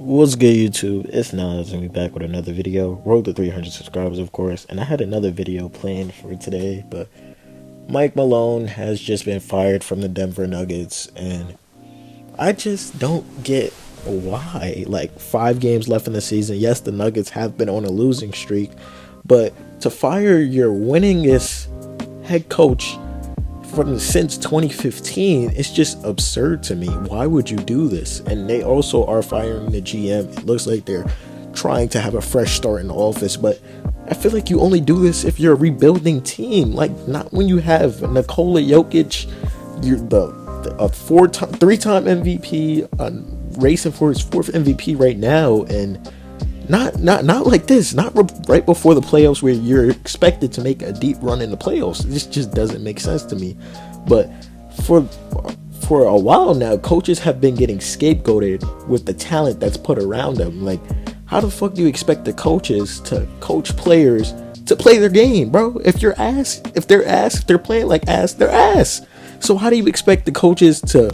What's good, YouTube? It's Nas, and we back with another video. Road to 300 subscribers, of course. And I had another video planned for today, but Mike Malone has just been fired from the Denver Nuggets, and I just don't get why. Like, 5 games left in the season. Yes, the Nuggets have been on a losing streak, but to fire your winningest head coach since 2015, it's just absurd to me. Why would you do this? And they also are firing the GM. It looks like they're trying to have a fresh start in the office, but I feel like you only do this if you're a rebuilding team, like not when you have Nikola Jokic, you're a 3-time MVP, racing for his 4th MVP right now, and not like this, not right before the playoffs where you're expected to make a deep run in the playoffs. This just doesn't make sense to me. But for a while now, coaches have been getting scapegoated with the talent that's put around them. Like, how the fuck do you expect the coaches to coach players to play their game, bro? If they're playing like ass, they're ass. So how do you expect the coaches to?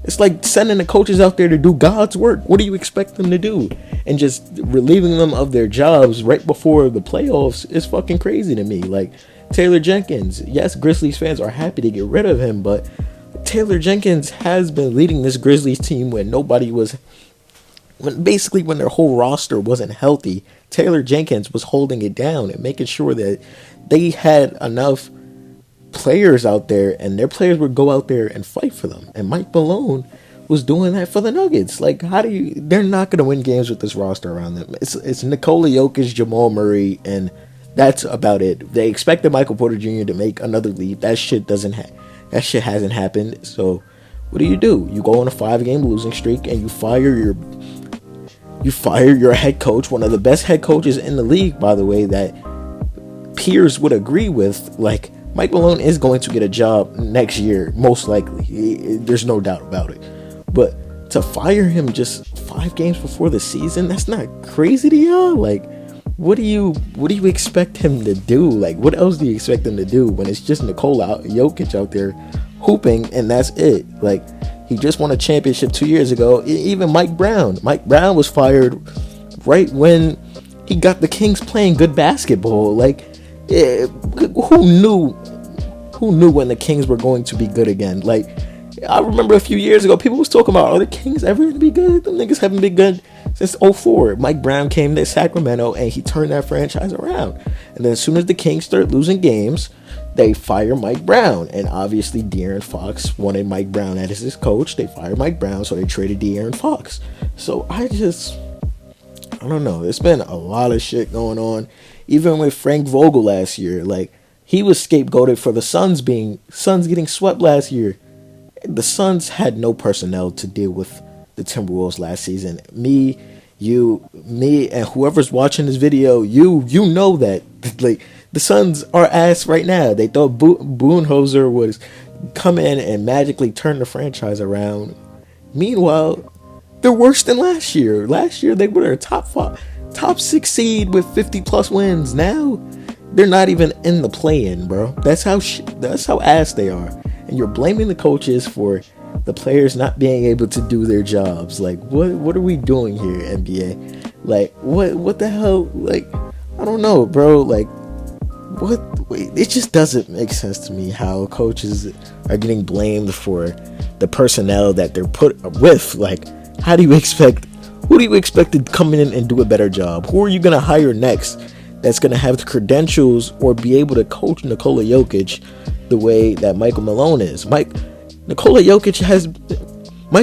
It's like sending the coaches out there to do God's work. What do you expect them to do? And just relieving them of their jobs right before the playoffs is fucking crazy to me. Like, Taylor Jenkins, yes, Grizzlies fans are happy to get rid of him, but Taylor Jenkins has been leading this Grizzlies team when their whole roster wasn't healthy. Taylor Jenkins was holding it down and making sure that they had enough players out there, and their players would go out there and fight for them. And Mike Malone was doing that for the Nuggets. Like, they're not going to win games with this roster around them. It's Nikola Jokic, Jamal Murray, and that's about it. They expected Michael Porter Jr. to make another leap. That shit hasn't happened. So what do? You go on a 5-game losing streak and you fire your head coach, one of the best head coaches in the league, by the way, that peers would agree with. Like, Mike Malone is going to get a job next year, most likely. There's no doubt about it. But to fire him just 5 games before the season, that's not crazy to y'all? Like, what do you expect him to do? Like, what else do you expect him to do when it's just Nikola Jokic out there hooping and that's it? Like, he just won a championship 2 years ago. Even Mike Brown was fired right when he got the Kings playing good basketball. Like, who knew when the Kings were going to be good again? Like, I remember a few years ago, people was talking about, are the Kings ever going to be good? Them niggas haven't been good since 2004. Mike Brown came to Sacramento and he turned that franchise around. And then as soon as the Kings start losing games, they fire Mike Brown. And obviously De'Aaron Fox wanted Mike Brown as his coach. They fired Mike Brown, so they traded De'Aaron Fox. So I don't know. There's been a lot of shit going on. Even with Frank Vogel last year, like, he was scapegoated for the Suns getting swept last year. The Suns had no personnel to deal with the Timberwolves last season. Me, and whoever's watching this video, you know that. Like, the Suns are ass right now. They thought Budenholzer would come in and magically turn the franchise around. Meanwhile, they're worse than last year. Last year, they were a top 6 seed with 50+ wins. Now, they're not even in the play-in, bro. That's how ass they are. And you're blaming the coaches for the players not being able to do their jobs. Like, what are we doing here, NBA? Like, what the hell? Like, I don't know, bro. Like, it just doesn't make sense to me how coaches are getting blamed for the personnel that they're put with. Like, who do you expect to come in and do a better job? Who are you going to hire next that's going to have the credentials or be able to coach Nikola Jokic the way that Michael Malone is? Mike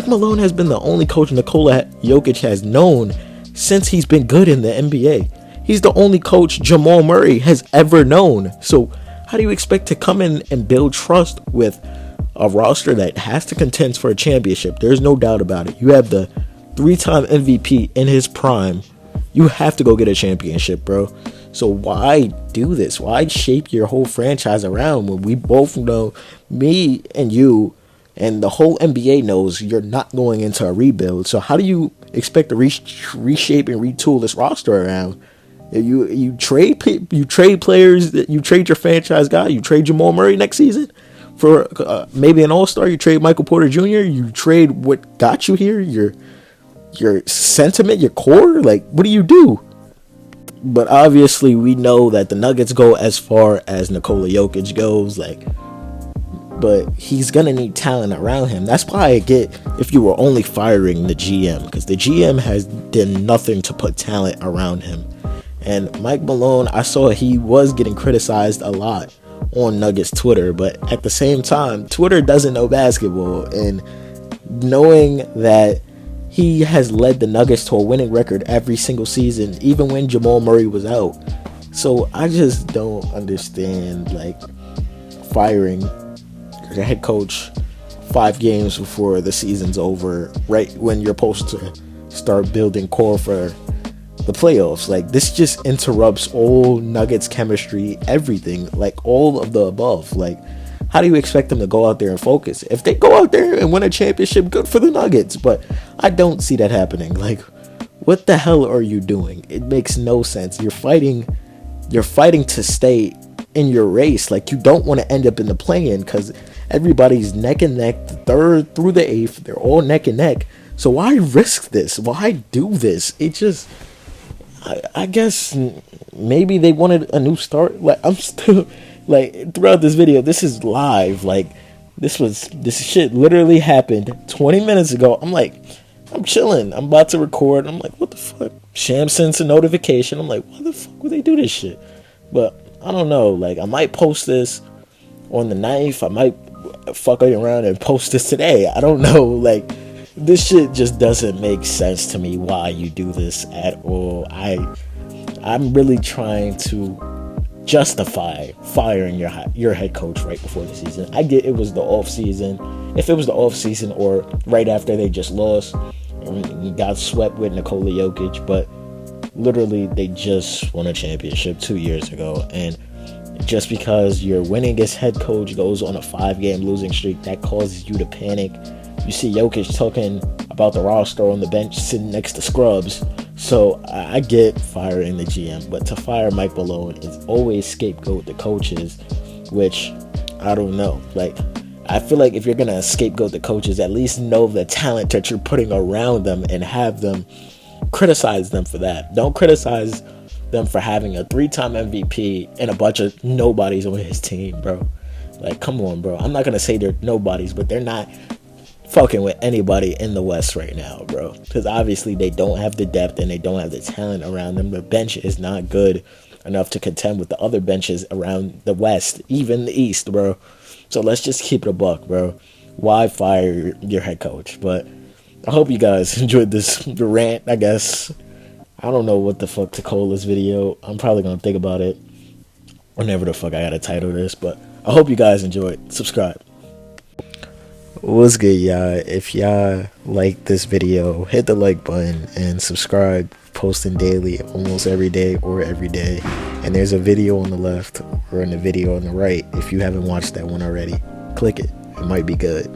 Malone has been the only coach Nikola Jokic has known since he's been good in the NBA. He's the only coach Jamal Murray has ever known. So how do you expect to come in and build trust with a roster that has to contend for a championship? There's no doubt about it. You have the 3-time MVP in his prime. You have to go get a championship, bro. So why do this? Why shape your whole franchise around when we both know, me and you and the whole NBA knows, you're not going into a rebuild? So how do you expect to reshape and retool this roster around? You trade players, you trade your franchise guy, you trade Jamal Murray next season for maybe an all-star, you trade Michael Porter Jr., you trade what got you here, your your sentiment, your core? Like, what do you do? But obviously, we know that the Nuggets go as far as Nikola Jokic goes. Like, but he's gonna need talent around him. That's why I get if you were only firing the GM, because the GM has done nothing to put talent around him. And Mike Malone, I saw he was getting criticized a lot on Nuggets Twitter, but at the same time, Twitter doesn't know basketball, and knowing that he has led the Nuggets to a winning record every single season, even when Jamal Murray was out. So I just don't understand, like, firing your head coach 5 games before the season's over, right when you're supposed to start building core for the playoffs. Like, this just interrupts all Nuggets chemistry, everything, like all of the above. Like, how do you expect them to go out there and focus? If they go out there and win a championship, good for the Nuggets, but I don't see that happening. Like, what the hell are you doing? It makes no sense. You're fighting to stay in your race. Like, you don't want to end up in the play-in because everybody's neck and neck, the 3rd through the 8th, they're all neck and neck. So why risk this? Why do this? It just, I guess maybe they wanted a new start. Like, I'm still, like, throughout this video, this is live. Like, this shit literally happened 20 minutes ago. I'm like, I'm chilling. I'm about to record. I'm like, what the fuck? Sham sends a notification. I'm like, why the fuck would they do this shit? But I don't know. Like, I might post this on the 9th. I might fuck around and post this today. I don't know. Like, this shit just doesn't make sense to me why you do this at all. I'm really trying to justify firing your head coach right before the season. I get it was the off season. If it was the off season or right after they just lost and you got swept with Nikola Jokic, but literally they just won a championship 2 years ago, and just because your winningest head coach goes on a 5-game losing streak, that causes you to panic. You see Jokic talking about the roster on the bench sitting next to scrubs. So I get firing the GM, but to fire Mike Malone is always scapegoat the coaches, which I don't know. Like, I feel like if you're going to scapegoat the coaches, at least know the talent that you're putting around them and have them criticize them for that. Don't criticize them for having a 3-time MVP and a bunch of nobodies on his team, bro. Like, come on, bro. I'm not going to say they're nobodies, but they're not fucking with anybody in the West right now, bro. Because obviously they don't have the depth and they don't have the talent around them. The bench is not good enough to contend with the other benches around the West, even the East, bro. So let's just keep it a buck, bro. Why fire your head coach? But I hope you guys enjoyed this rant, I guess. I don't know what the fuck to call this video. I'm probably going to think about it whenever the fuck I got to title this. But I hope you guys enjoyed. Subscribe. What's good, y'all? If y'all like this video, hit the like button and subscribe. Posting daily, almost every day or every day. And there's a video on the left or in the video on the right. If you haven't watched that one already, click it. It might be good.